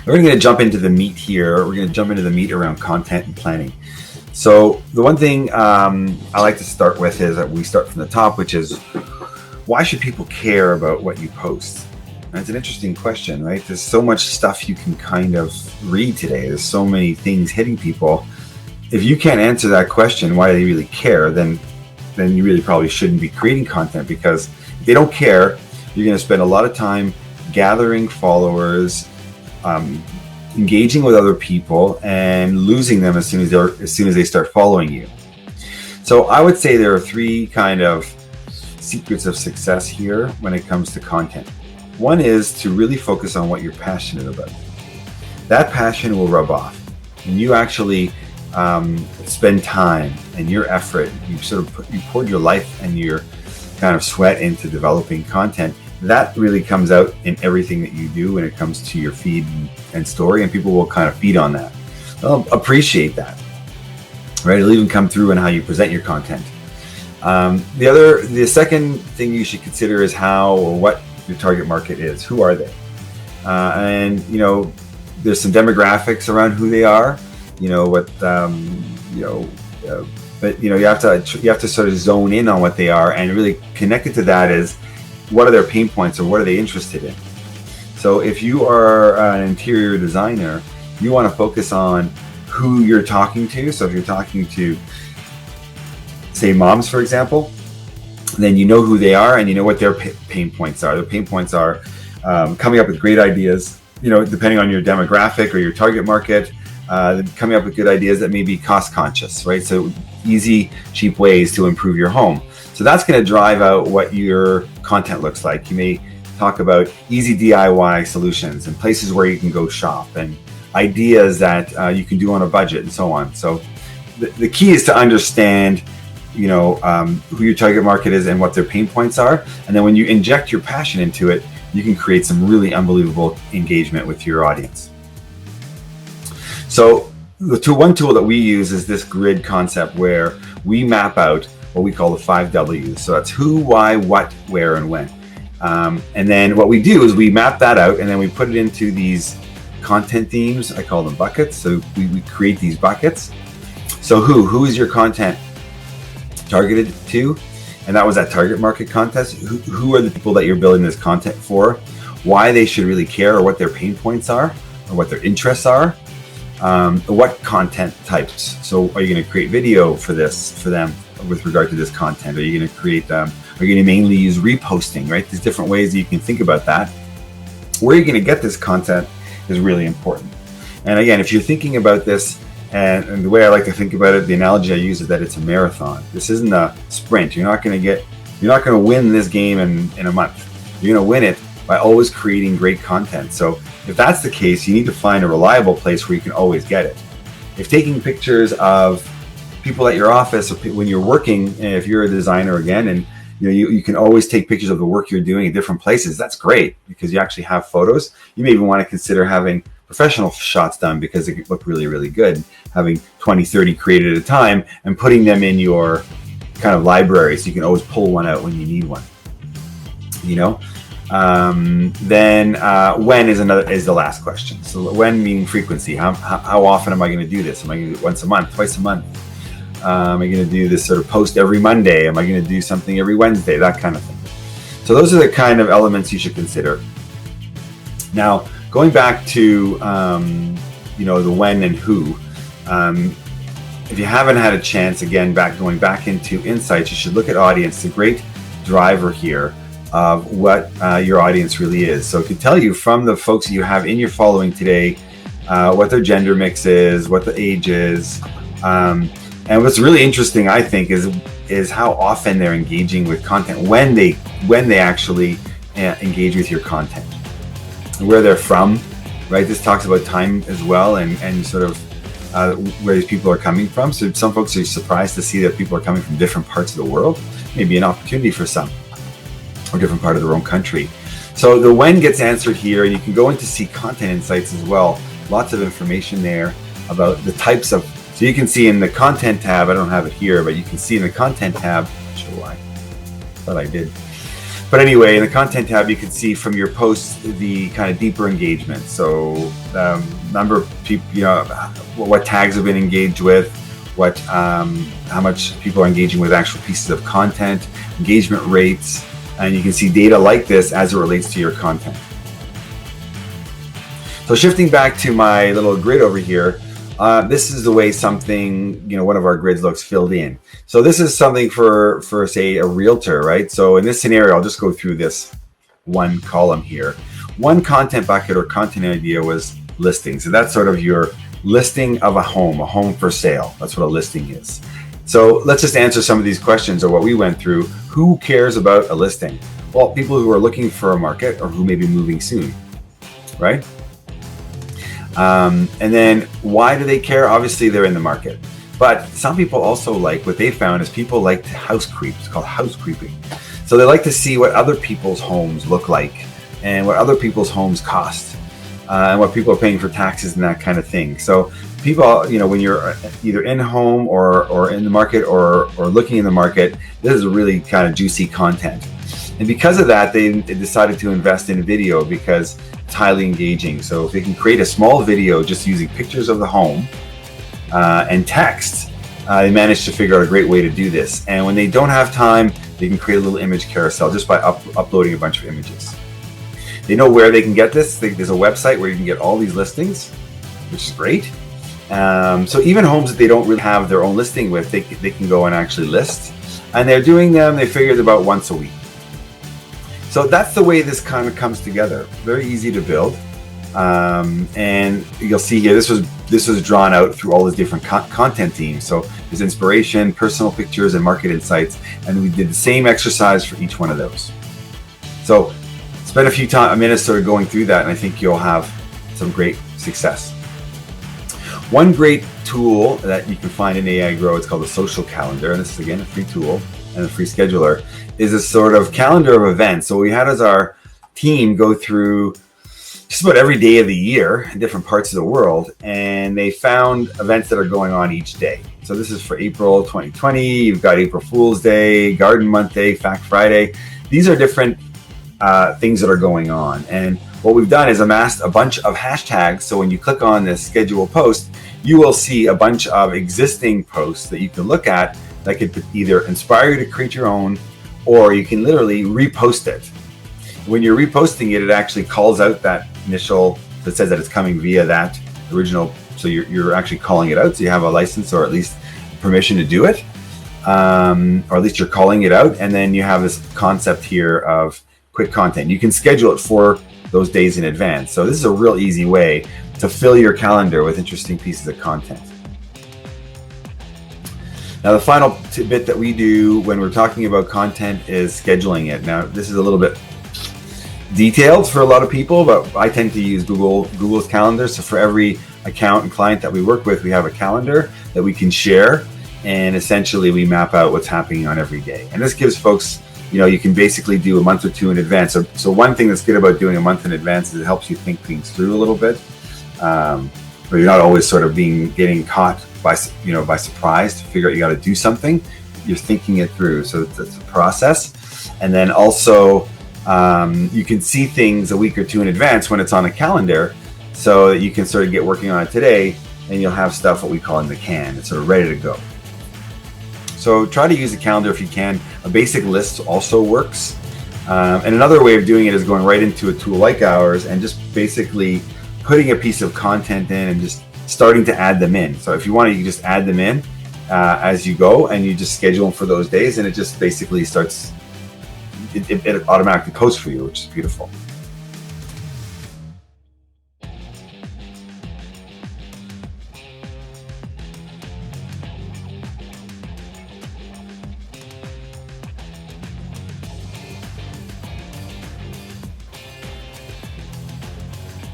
We're going to jump into the meat here. We're going to jump into the meat around content and planning. So the one thing I like to start with is that we start from the top, which is, why should people care about what you post? And it's an interesting question, right? There's so much stuff you can kind of read today. There's so many things hitting people. If you can't answer that question, why do they really care, then you really probably shouldn't be creating content, because if they don't care, you're going to spend a lot of time gathering followers, engaging with other people, and losing them as soon as they start following you. So I would say there are three kind of secrets of success here when it comes to content. One is to really focus on what you're passionate about. That passion will rub off, and you actually spend time and your effort. You poured your life and your kind of sweat into developing content. That really comes out in everything that you do when it comes to your feed and story, and people will kind of feed on that. They'll appreciate that, right? It'll even come through in how you present your content. The second thing you should consider is how or what your target market is. Who are they? And there's some demographics around who they are. But you have to sort of zone in on what they are, and really connected to that is, what are their pain points, or what are they interested in? So if you are an interior designer, you want to focus on who you're talking to. So if you're talking to, say, moms, for example, then you know who they are and you know what their pain points are. Their pain points are coming up with great ideas, depending on your demographic or your target market, coming up with good ideas that may be cost conscious, right? So easy, cheap ways to improve your home. So that's going to drive out what your content looks like. You may talk about easy DIY solutions and places where you can go shop, and ideas that you can do on a budget, and so on. So the key is to understand who your target market is and what their pain points are. And then when you inject your passion into it, you can create some really unbelievable engagement with your audience. So one tool that we use is this grid concept, where we map out what we call the 5 W's. So that's who, why, what, where, and when. And then what we do is we map that out, and then we put it into these content themes. I call them buckets. So we create these buckets. So who is your content targeted to? And that was that target market contest. Who are the people that you're building this content for? Why they should really care, or what their pain points are, or what their interests are. What content types? So are you going to create video for them with regard to this content? Are you going to create, are you going to mainly use reposting, right? There's different ways that you can think about that. Where you're going to get this content is really important. And again, if you're thinking about this, and the way I like to think about it, the analogy I use is that it's a marathon. This isn't a sprint. You're not going to win this game in a month. You're going to win it by always creating great content. So if that's the case, you need to find a reliable place where you can always get it. If taking pictures of people at your office, or when you're working, if you're a designer again, and you can always take pictures of the work you're doing in different places, that's great, because you actually have photos. You may even want to consider having professional shots done, because they look really, really good. Having 20, 30 created at a time and putting them in your kind of library, so you can always pull one out when you need one. Then when is the last question. So when meaning frequency. How often am I going to do this? Am I going to do it once a month, twice a month? Am I going to do this sort of post every Monday? Am I going to do something every Wednesday? That kind of thing. So those are the kind of elements you should consider. Now, going back to the when and who. If you haven't had a chance, again, going back into insights, you should look at audience. It's a great driver here of what your audience really is. So it can tell you from the folks that you have in your following today, what their gender mix is, what the age is. And what's really interesting, I think, is how often they're engaging with content, when they actually engage with your content, where they're from, right? This talks about time as well, and sort of where these people are coming from. So some folks are surprised to see that people are coming from different parts of the world. Maybe an opportunity for some, or different part of their own country. So the when gets answered here, and you can go into see content insights as well. Lots of information there about the types of, so you can see in the content tab, I don't have it here, but you can see in the content tab, not sure why, thought I did. But anyway, in the content tab, you can see from your posts the kind of deeper engagement. So number of people, what tags have been engaged with, how much people are engaging with actual pieces of content, engagement rates, and you can see data like this as it relates to your content. So shifting back to my little grid over here, this is the way something, one of our grids looks filled in. So this is something for say a realtor, right? So in this scenario, I'll just go through this one column here. One content bucket or content idea was listings. And that's sort of your listing of a home for sale. That's what a listing is. So let's just answer some of these questions or what we went through. Who cares about a listing? Well, people who are looking for a market or who may be moving soon, right? And then why do they care? Obviously they're in the market, but some people also like, what they found is people like house creep. It's called house creeping. So they like to see what other people's homes look like and what other people's homes cost, and what people are paying for taxes and that kind of thing. So people, when you're either in home or in the market or looking in the market, this is really kind of juicy content. And because of that, they decided to invest in video because it's highly engaging. So if they can create a small video just using pictures of the home and text, they managed to figure out a great way to do this. And when they don't have time, they can create a little image carousel just by uploading a bunch of images. They know where they can get this. There's a website where you can get all these listings, which is great. So even homes that they don't really have their own listing with, they can go and actually list. And they're doing them, they figured, about once a week. So that's the way this kind of comes together. Very easy to build. And you'll see here, this was drawn out through all these different content teams. So there's inspiration, personal pictures, and market insights. And we did the same exercise for each one of those. So spend a minute sort of going through that, and I think you'll have some great success. One great tool that you can find in AiGrow, it's called the social calendar. And this is, again, a free tool and a free scheduler, is a sort of calendar of events. So we had as our team go through just about every day of the year in different parts of the world, and they found events that are going on each day. So this is for April 2020. You've got April Fool's Day, Garden Month Day, Fact Friday. These are different things that are going on. And what we've done is amassed a bunch of hashtags. So when you click on this schedule post, you will see a bunch of existing posts that you can look at that could either inspire you to create your own, or you can literally repost it. When you're reposting it, it actually calls out that initial, that says that it's coming via that original. So you're actually calling it out. So you have a license or at least permission to do it. Or at least you're calling it out. And then you have this concept here of quick content. You can schedule it for those days in advance. So this is a real easy way to fill your calendar with interesting pieces of content. Now, the final bit that we do when we're talking about content is scheduling it. Now, this is a little bit detailed for a lot of people, but I tend to use Google's calendar. So for every account and client that we work with, we have a calendar that we can share, and essentially we map out what's happening on every day. And this gives folks, you can basically do a month or two in advance. So one thing that's good about doing a month in advance is it helps you think things through a little bit, where you're not always sort of getting caught by surprise to figure out you got to do something. You're thinking it through. So it's a process. And then also you can see things a week or two in advance when it's on a calendar, so that you can sort of get working on it today, and you'll have stuff what we call in the can. It's sort of ready to go. So try to use a calendar if you can. A basic list also works. And another way of doing it is going right into a tool like ours and just basically putting a piece of content in and just starting to add them in. So if you want to, you can just add them in as you go, and you just schedule them for those days, and it just basically starts, it automatically posts for you, which is beautiful.